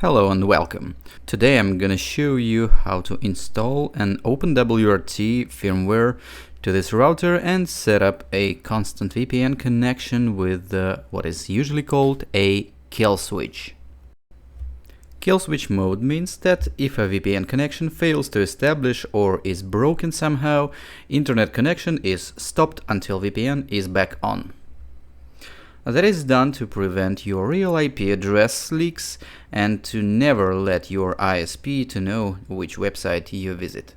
Hello and welcome. Today I'm gonna show you how to install an Openwrt firmware to this router and set up a constant VPN connection with what is usually called a kill switch. Kill switch mode means that if a VPN connection fails to establish or is broken somehow, internet connection is stopped until VPN is back on. That is done to prevent your real IP address leaks and to never let your ISP to know which website you visit.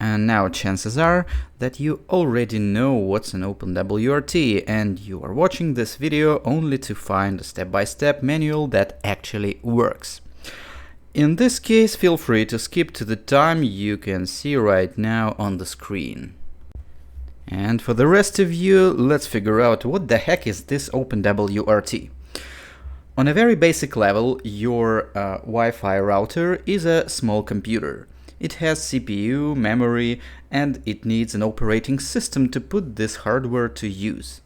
And now chances are that you already know what's an Openwrt and you are watching this video only to find a step-by-step manual that actually works. In this case, feel free to skip to the time you can see right now on the screen. And for the rest of you, let's figure out what the heck is this Openwrt. On a very basic level, your Wi-Fi router is a small computer. It has CPU, memory, and it needs an operating system to put this hardware to use.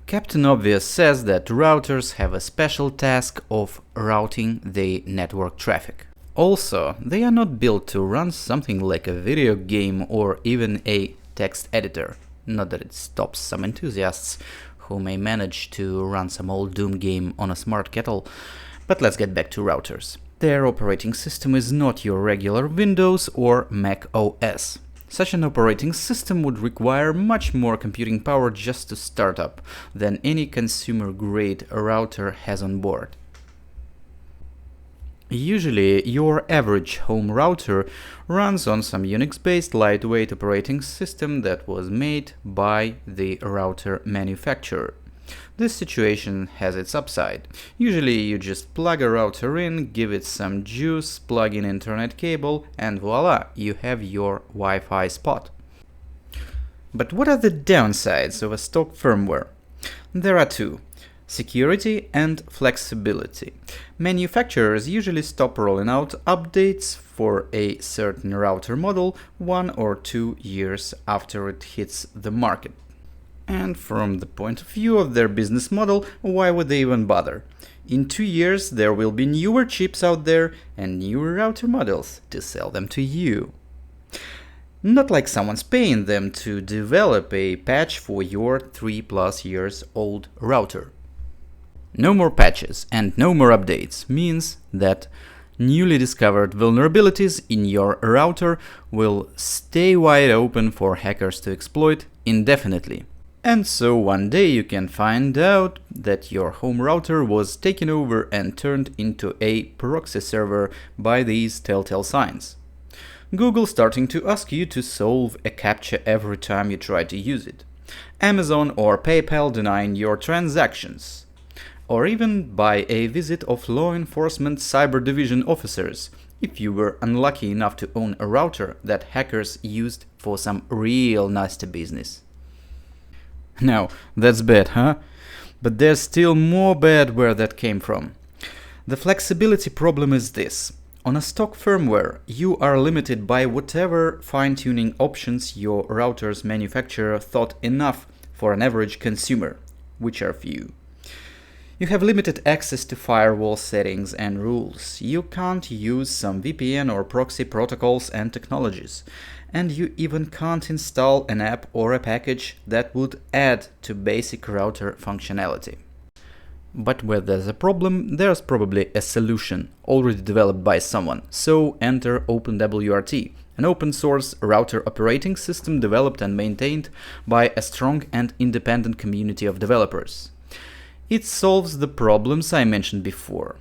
Captain Obvious says that routers have a special task of routing the network traffic. Also, they are not built to run something like a video game or even a text editor. Not that it stops some enthusiasts who may manage to run some old Doom game on a smart kettle, but let's get back to routers. Their operating system is not your regular Windows or Mac OS. Such an operating system would require much more computing power just to start up than any consumer-grade router has on board. Usually, your average home router runs on some Unix-based lightweight operating system that was made by the router manufacturer. This situation has its upside. Usually, you just plug a router in, give it some juice, plug in internet cable, and voila, you have your Wi-Fi spot. But what are the downsides of a stock firmware? There are two. Security and flexibility. Manufacturers usually stop rolling out updates for a certain router model 1 or 2 years after it hits the market. And from the point of view of their business model, why would they even bother? In 2 years there will be newer chips out there and newer router models to sell them to you. Not like someone's paying them to develop a patch for your 3+ years old router. No more patches and no more updates means that newly discovered vulnerabilities in your router will stay wide open for hackers to exploit indefinitely. And so one day you can find out that your home router was taken over and turned into a proxy server by these telltale signs. Google starting to ask you to solve a CAPTCHA every time you try to use it. Amazon or PayPal denying your transactions. Or even by a visit of law enforcement cyber division officers, if you were unlucky enough to own a router that hackers used for some real nasty business. Now, that's bad, huh? But there's still more bad where that came from. The flexibility problem is this. On a stock firmware, you are limited by whatever fine-tuning options your router's manufacturer thought enough for an average consumer, which are few. You have limited access to firewall settings and rules. You can't use some VPN or proxy protocols and technologies. And you even can't install an app or a package that would add to basic router functionality. But where there's a problem, there's probably a solution already developed by someone. So enter Openwrt, an open source router operating system developed and maintained by a strong and independent community of developers. It solves the problems I mentioned before.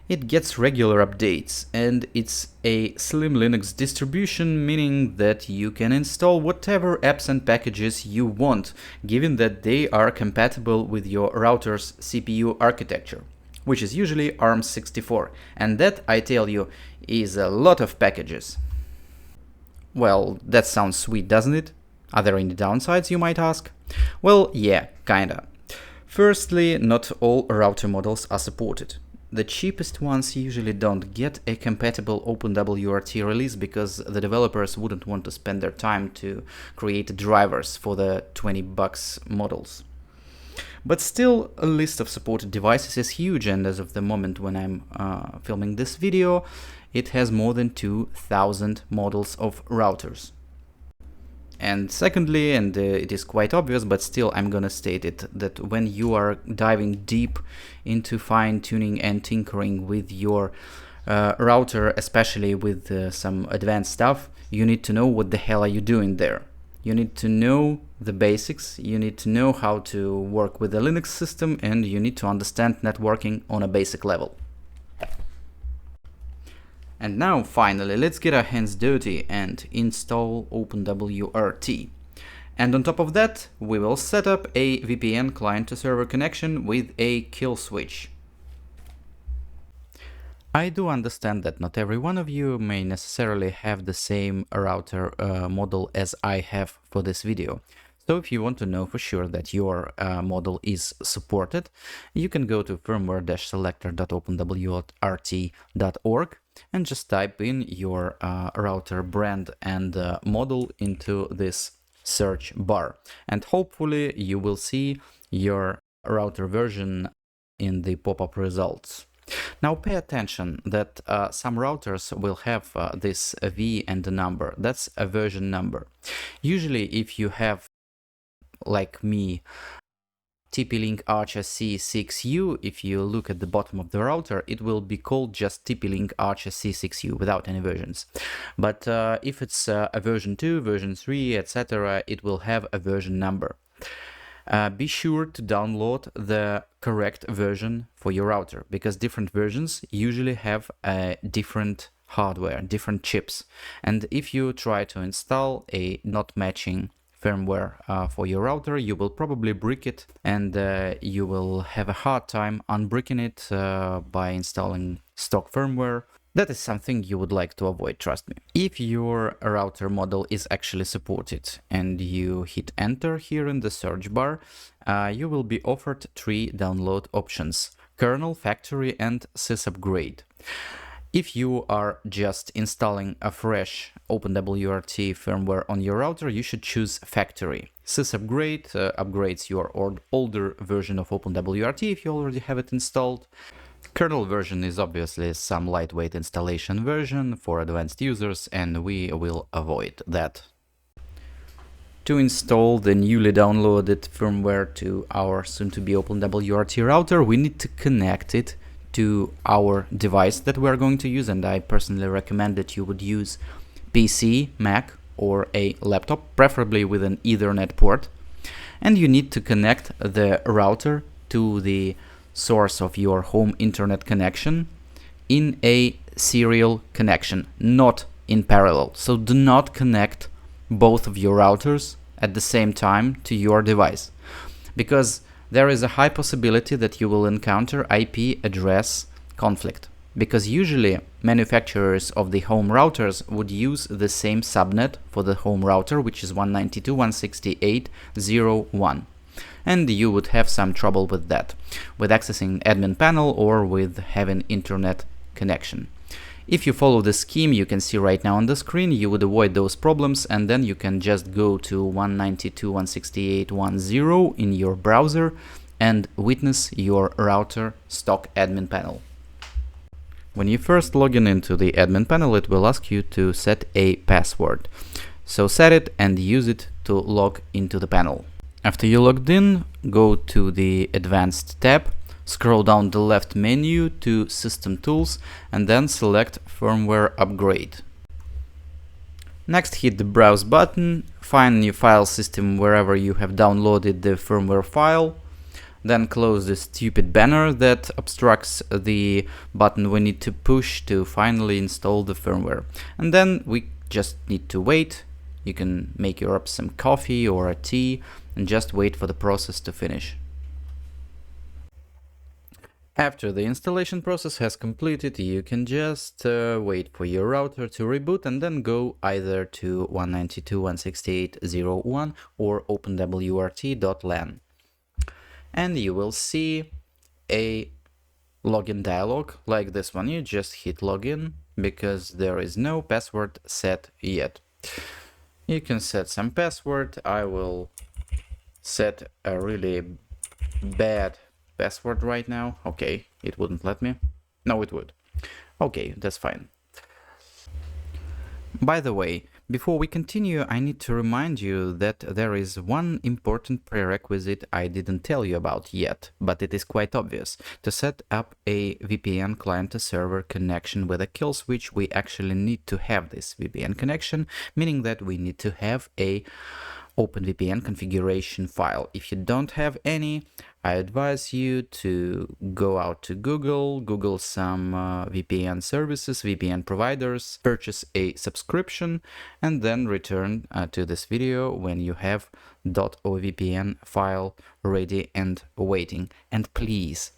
It gets regular updates, and it's a slim Linux distribution, meaning that you can install whatever apps and packages you want, given that they are compatible with your router's CPU architecture, which is usually ARM64, and that, I tell you, is a lot of packages. Well, that sounds sweet, doesn't it? Are there any downsides, you might ask? Well, yeah, kinda. Firstly, not all router models are supported. The cheapest ones usually don't get a compatible Openwrt release because the developers wouldn't want to spend their time to create drivers for the $20 models. But still, a list of supported devices is huge, and as of the moment when I'm filming this video, it has more than 2,000 models of routers. And secondly, and it is quite obvious, but still I'm gonna state it, that when you are diving deep into fine-tuning and tinkering with your router, especially with some advanced stuff, you need to know what the hell are you doing there. You need to know the basics, you need to know how to work with a Linux system, and you need to understand networking on a basic level. And now, finally, let's get our hands dirty and install Openwrt. And on top of that, we will set up a VPN client-to-server connection with a kill switch. I do understand that not every one of you may necessarily have the same router model as I have for this video. So if you want to know for sure that your model is supported, you can go to firmware-selector.openwrt.org and just type in your router brand and model into this search bar. And hopefully you will see your router version in the pop-up results. Now pay attention that some routers will have this V and a number. That's a version number. Usually if you have, like me, TP-Link Archer C6U, if you look at the bottom of the router, it will be called just TP-Link Archer C6U without any versions. But if it's a version 2, version 3, etc., it will have a version number. Be sure to download the correct version for your router, because different versions usually have different hardware, different chips. And if you try to install a not matching firmware for your router, you will probably brick it, and you will have a hard time unbricking it by installing stock firmware. That is something you would like to avoid, trust me. If your router model is actually supported and you hit enter here in the search bar, you will be offered 3 download options: kernel, factory, and sysupgrade. If you are just installing a fresh Openwrt firmware on your router, you should choose factory. Sysupgrade upgrades your older version of Openwrt if you already have it installed. Kernel version is obviously some lightweight installation version for advanced users, and we will avoid that. To install the newly downloaded firmware to our soon-to-be Openwrt router, we need to connect it to our device that we're going to use, and I personally recommend that you would use PC, Mac, or a laptop, preferably with an Ethernet port. And you need to connect the router to the source of your home internet connection in a serial connection, not in parallel. So do not connect both of your routers at the same time to your device, because there is a high possibility that you will encounter IP address conflict, because usually manufacturers of the home routers would use the same subnet for the home router, which is 192.168.0.1. And you would have some trouble with that, with accessing admin panel or with having internet connection. If you follow the scheme you can see right now on the screen, you would avoid those problems, and then you can just go to 192.168.1.0 in your browser and witness your router stock admin panel. When you first log in into the admin panel, it will ask you to set a password. So set it and use it to log into the panel. After you logged in, go to the Advanced tab, scroll down the left menu to System Tools, and then select Firmware Upgrade. Next, hit the Browse button, find your file system wherever you have downloaded the firmware file, then close the stupid banner that obstructs the button we need to push to finally install the firmware. And then we just need to wait. You can make yourself some coffee or a tea and just wait for the process to finish. After the installation process has completed, you can just wait for your router to reboot and then go either to 192.168.0.1 or openwrt.lan. And you will see a login dialog like this one. You just hit login because there is no password set yet. You can set some password. I will set a really bad password right now. Okay, it wouldn't let me. No, it would. Okay, that's fine. By the way, before we continue, I need to remind you that there is one important prerequisite I didn't tell you about yet, but it is quite obvious. To set up a VPN client-to-server connection with a kill switch, we actually need to have this VPN connection, meaning that we need to have a OpenVPN configuration file. If you don't have any, I advise you to go out to Google some VPN services, VPN providers, purchase a subscription, and then return to this video when you have .ovpn file ready and waiting. And please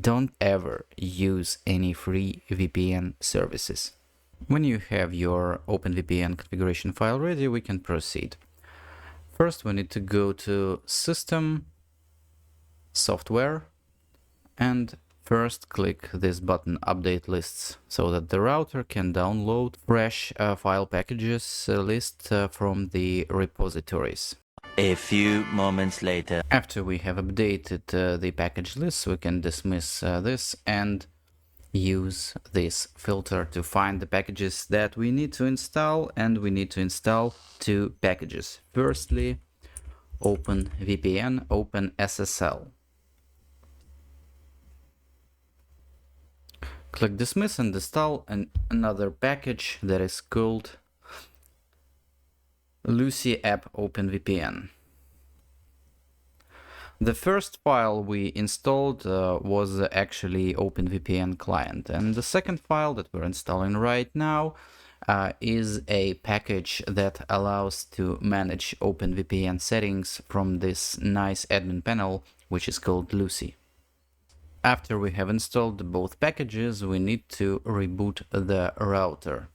don't ever use any free VPN services. When you have your OpenVPN configuration file ready, we can proceed. First, we need to go to System, Software, and first click this button, Update Lists, so that the router can download fresh file packages list from the repositories. A few moments later. After we have updated the package list, we can dismiss this and use this filter to find the packages that we need to install, and we need to install two packages. Firstly, OpenVPN, OpenSSL. Click dismiss and install another package that is called Lucy app OpenVPN. The first file we installed was actually OpenVPN client, and the second file that we're installing right now is a package that allows to manage OpenVPN settings from this nice admin panel, which is called Lucy. After we have installed both packages, we need to reboot the router.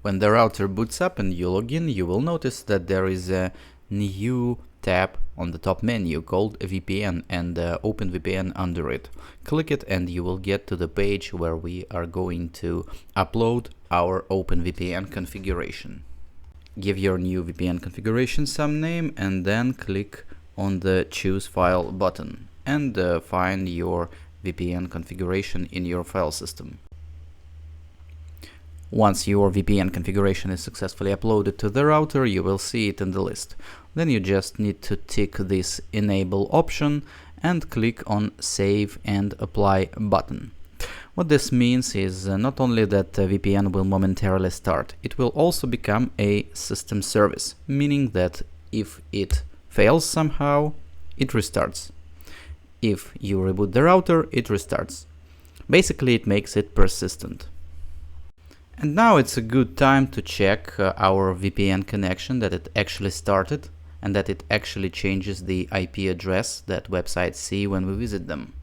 When the router boots up and you log in, you will notice that there is a new tab on the top menu called VPN and OpenVPN under it. Click it and you will get to the page where we are going to upload our OpenVPN configuration. Give your new VPN configuration some name and then click on the Choose File button and find your VPN configuration in your file system. Once your VPN configuration is successfully uploaded to the router, you will see it in the list. Then you just need to tick this Enable option and click on Save and Apply button. What this means is not only that VPN will momentarily start, it will also become a system service, meaning that if it fails somehow, it restarts. If you reboot the router, it restarts. Basically, it makes it persistent. And now it's a good time to check our VPN connection, that it actually started and that it actually changes the IP address that websites see when we visit them.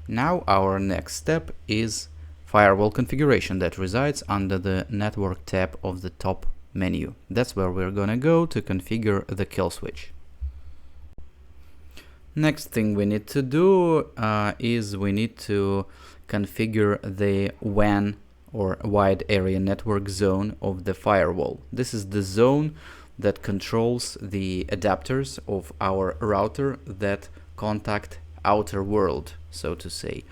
Now our next step is firewall configuration that resides under the Network tab of the top menu. That's where we're gonna go to configure the kill switch. Next thing we need to do is we need to configure the WAN or wide area network zone of the firewall. This is the zone that controls the adapters of our router that contact outer world, so to say,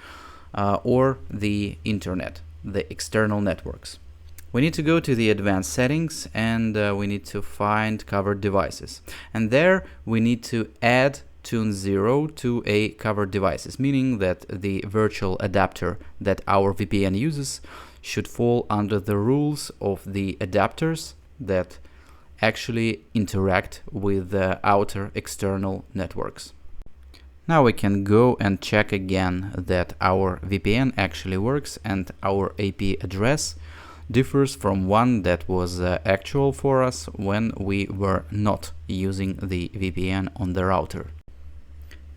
or the internet, the external networks. We need to go to the advanced settings and we need to find covered devices. And there we need to add tune 0 to a covered devices, meaning that the virtual adapter that our VPN uses should fall under the rules of the adapters that actually interact with the outer external networks. Now we can go and check again that our VPN actually works and our IP address differs from one that was actual for us when we were not using the VPN on the router.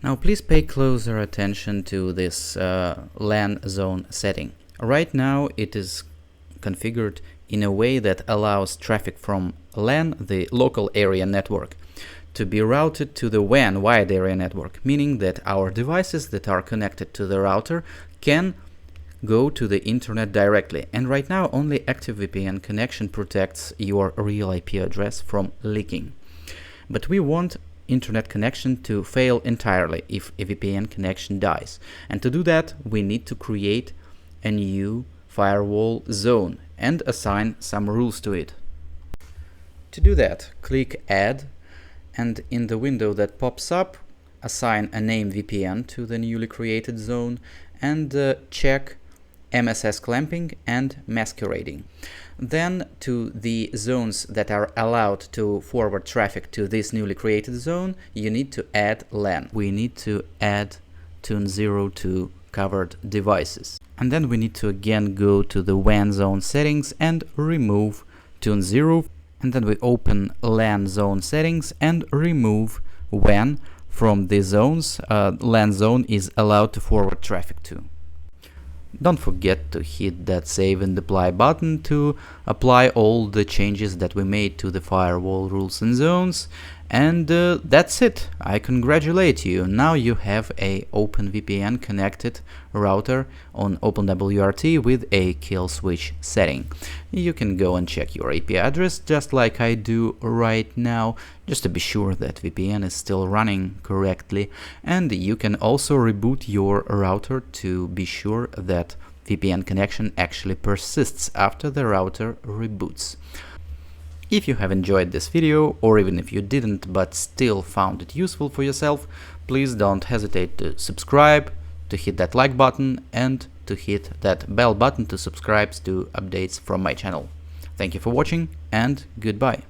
Now please pay closer attention to this LAN zone setting. Right now it is configured in a way that allows traffic from LAN, the local area network, to be routed to the WAN, wide area network, meaning that our devices that are connected to the router can go to the internet directly. And right now only active VPN connection protects your real IP address from leaking. But we want internet connection to fail entirely if a VPN connection dies. And to do that, we need to create a new firewall zone and assign some rules to it. To do that, click Add, and in the window that pops up, assign a name VPN to the newly created zone and check MSS clamping and masquerading. Then to the zones that are allowed to forward traffic to this newly created zone, you need to add LAN. We need to add Tune 0 to covered devices. And then we need to again go to the WAN zone settings and remove Tune 0. And then we open LAN zone settings and remove WAN from the zones LAN zone is allowed to forward traffic to. Don't forget to hit that Save and Apply button to apply all the changes that we made to the firewall rules and zones. And that's it. I congratulate you. Now you have a OpenVPN connected router on Openwrt with a kill switch setting. You can go and check your IP address just like I do right now, just to be sure that VPN is still running correctly. And you can also reboot your router to be sure that VPN connection actually persists after the router reboots. If you have enjoyed this video, or even if you didn't but still found it useful for yourself, please don't hesitate to subscribe, to hit that like button and to hit that bell button to subscribe to updates from my channel. Thank you for watching and goodbye.